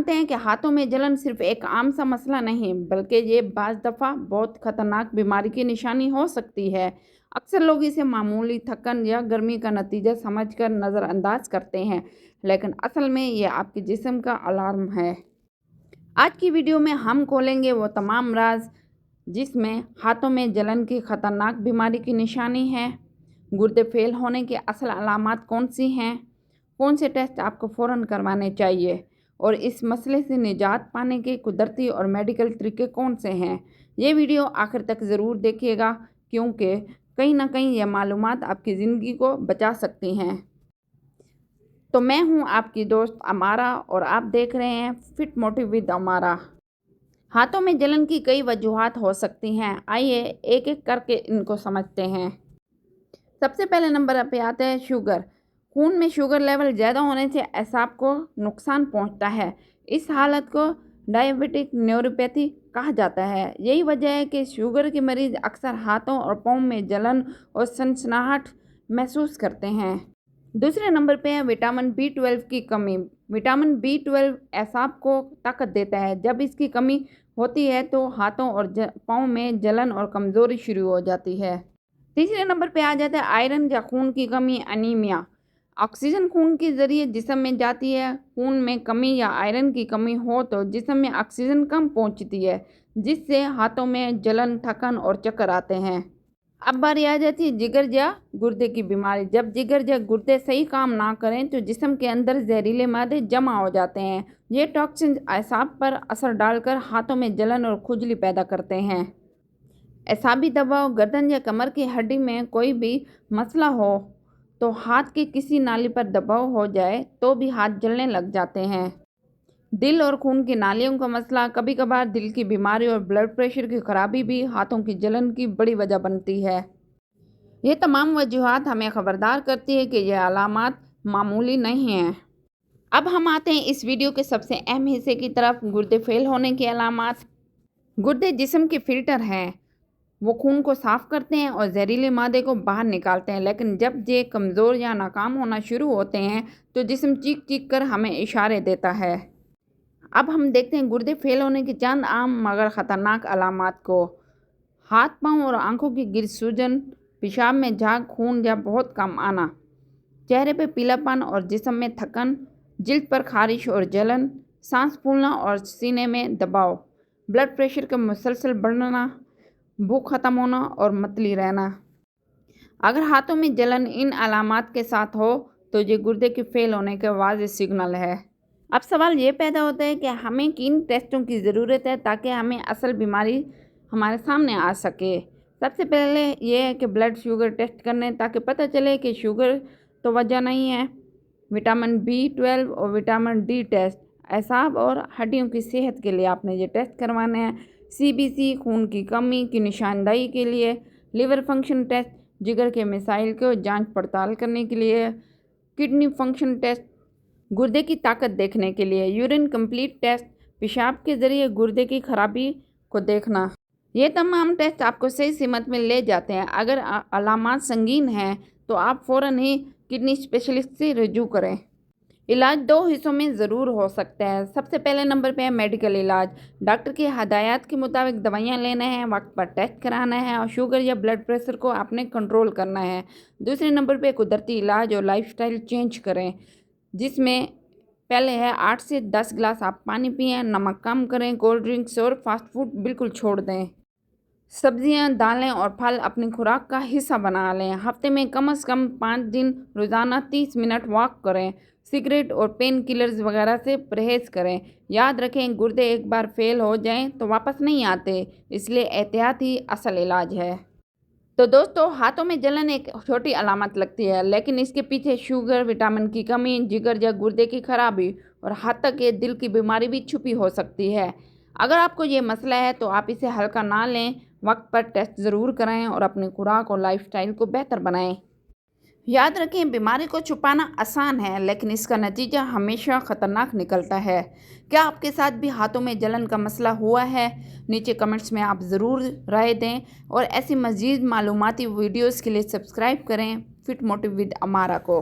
जानते हैं कि हाथों में जलन सिर्फ एक आम सा मसला नहीं, बल्कि ये बाज़ दफ़ा बहुत ख़तरनाक बीमारी की निशानी हो सकती है। अक्सर लोग इसे मामूली थकन या गर्मी का नतीजा समझकर नज़रअंदाज करते हैं, लेकिन असल में ये आपके जिस्म का अलार्म है। आज की वीडियो में हम खोलेंगे वो तमाम राज जिसमें हाथों में जलन की ख़तरनाक बीमारी की निशानी है, गुर्दे फेल होने की असल अलामात कौन सी हैं, कौन से टेस्ट आपको फ़ौरन करवाने चाहिए और इस मसले से निजात पाने के कुदरती और मेडिकल तरीके कौन से हैं। ये वीडियो आखिर तक ज़रूर देखिएगा, क्योंकि कहीं ना कहीं ये मालूमात आपकी ज़िंदगी को बचा सकती हैं। तो मैं हूँ आपकी दोस्त अमारा और आप देख रहे हैं फिट मोटिव विद अमारा। हाथों में जलन की कई वजूहात हो सकती हैं, आइए एक एक करके इनको समझते हैं। सबसे पहले नंबर पे आता है शुगर। खून में शुगर लेवल ज़्यादा होने से एसाब को नुकसान पहुंचता है। इस हालत को डायबिटिक न्यूरोपैथी कहा जाता है। यही वजह है कि शुगर के मरीज़ अक्सर हाथों और पाँव में जलन और सनसनाहट महसूस करते हैं। दूसरे नंबर पे है विटामिन B12 की कमी। विटामिन B12 एसाब को ताकत देता है। जब इसकी कमी होती है तो हाथों और पाँव में जलन और कमज़ोरी शुरू हो जाती है। तीसरे नंबर पे आ जाता है आयरन या खून की कमी, एनीमिया। ऑक्सीजन खून के ज़रिए जिस्म में जाती है। खून में कमी या आयरन की कमी हो तो जिस्म में ऑक्सीजन कम पहुंचती है, जिससे हाथों में जलन, थकन और चक्कर आते हैं। अब बारी आ जाती है जिगर या गुर्दे की बीमारी। जब जिगर या गुर्दे सही काम ना करें तो जिस्म के अंदर जहरीले मादे जमा हो जाते हैं। ये टॉक्सिन एसाब पर असर डालकर हाथों में जलन और खुजली पैदा करते हैं। एसाबी दबाव, गर्दन या कमर की हड्डी में कोई भी मसला हो तो हाथ की किसी नाली पर दबाव हो जाए तो भी हाथ जलने लग जाते हैं। दिल और खून की नालियों का मसला, कभी कभार दिल की बीमारी और ब्लड प्रेशर की खराबी भी हाथों की जलन की बड़ी वजह बनती है। ये तमाम वजूहात हमें खबरदार करती है कि यह अलामात मामूली नहीं हैं। अब हम आते हैं इस वीडियो के सबसे अहम हिस्से की तरफ, गुर्दे फेल होने की अलामात। गुर्दे जिस्म के फिल्टर हैं, वो खून को साफ़ करते हैं और जहरीले मादे को बाहर निकालते हैं, लेकिन जब ये कमज़ोर या नाकाम होना शुरू होते हैं तो जिस्म चीख चीख कर हमें इशारे देता है। अब हम देखते हैं गुर्दे फेल होने की चंद आम मगर ख़तरनाक अलामात को। हाथ, पाँव और आंखों की गिर सूजन, पेशाब में झाग, खून या बहुत कम आना, चेहरे पे पीलापन और जिस्म में थकन, जिल्द पर खारिश और जलन, सांस फूलना और सीने में दबाव, ब्लड प्रेशर का मुसलसल बढ़ना, भूख ख़त्म होना और मतली रहना। अगर हाथों में जलन इन अलामात के साथ हो तो ये गुर्दे के फेल होने का वाज़ेह सिग्नल है। अब सवाल ये पैदा होता है कि हमें किन टेस्टों की ज़रूरत है ताकि हमें असल बीमारी हमारे सामने आ सके। सबसे पहले ये है कि ब्लड शुगर टेस्ट करने, ताकि पता चले कि शुगर तो वजह नहीं है। विटामिन B12 और विटामिन D टेस्ट, एसाब और हड्डियों की सेहत के लिए आपने ये टेस्ट करवाने हैं। CBC खून की कमी की निशानदेही के लिए। लिवर फंक्शन टेस्ट, जिगर के मिसाइल को जांच पड़ताल करने के लिए। किडनी फंक्शन टेस्ट, गुर्दे की ताकत देखने के लिए। यूरिन कंप्लीट टेस्ट, पेशाब के ज़रिए गुर्दे की खराबी को देखना। ये तमाम टेस्ट आपको सही सीमत में ले जाते हैं। अगर अलामात संगीन हैं तो आप फ़ौरन ही किडनी स्पेशलिस्ट से रुजू करें। इलाज दो हिस्सों में ज़रूर हो सकता है। सबसे पहले नंबर पे है मेडिकल इलाज। डॉक्टर की हदायत के मुताबिक दवाइयाँ लेना है, वक्त पर टेस्ट कराना है और शुगर या ब्लड प्रेशर को आपने कंट्रोल करना है। दूसरे नंबर पे कुदरती इलाज और लाइफस्टाइल चेंज करें, जिसमें पहले है 8 से 10 गिलास आप पानी पिएं, नमक कम करें, कोल्ड ड्रिंक्स और फास्ट फूड बिल्कुल छोड़ दें। सब्जियां, दालें और फल अपनी खुराक का हिस्सा बना लें। हफ्ते में कम से कम 5 दिन रोज़ाना 30 मिनट वॉक करें। सिगरेट और पेन किलर्स वगैरह से परहेज़ करें। याद रखें, गुर्दे एक बार फेल हो जाएं तो वापस नहीं आते, इसलिए एहतियात ही असल इलाज है। तो दोस्तों, हाथों में जलन एक छोटी अलामत लगती है, लेकिन इसके पीछे शुगर, विटामिन की कमी, जिगर या गुर्दे की खराबी और हद तक ये दिल की बीमारी भी छुपी हो सकती है। अगर आपको ये मसला है तो आप इसे हल्का ना लें, वक्त पर टेस्ट ज़रूर कराएं और अपनी खुराक और लाइफस्टाइल को बेहतर बनाएं। याद रखें, बीमारी को छुपाना आसान है, लेकिन इसका नतीजा हमेशा ख़तरनाक निकलता है। क्या आपके साथ भी हाथों में जलन का मसला हुआ है? नीचे कमेंट्स में आप ज़रूर राय दें और ऐसी मज़ीद मालूमाती वीडियोस के लिए सब्सक्राइब करें फिट मोटिव विद अमारा को।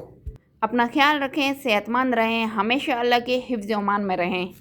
अपना ख्याल रखें, सेहतमंद रहें, हमेशा अल्लाह के हिफ्ज़-ओ-अमान में रहें।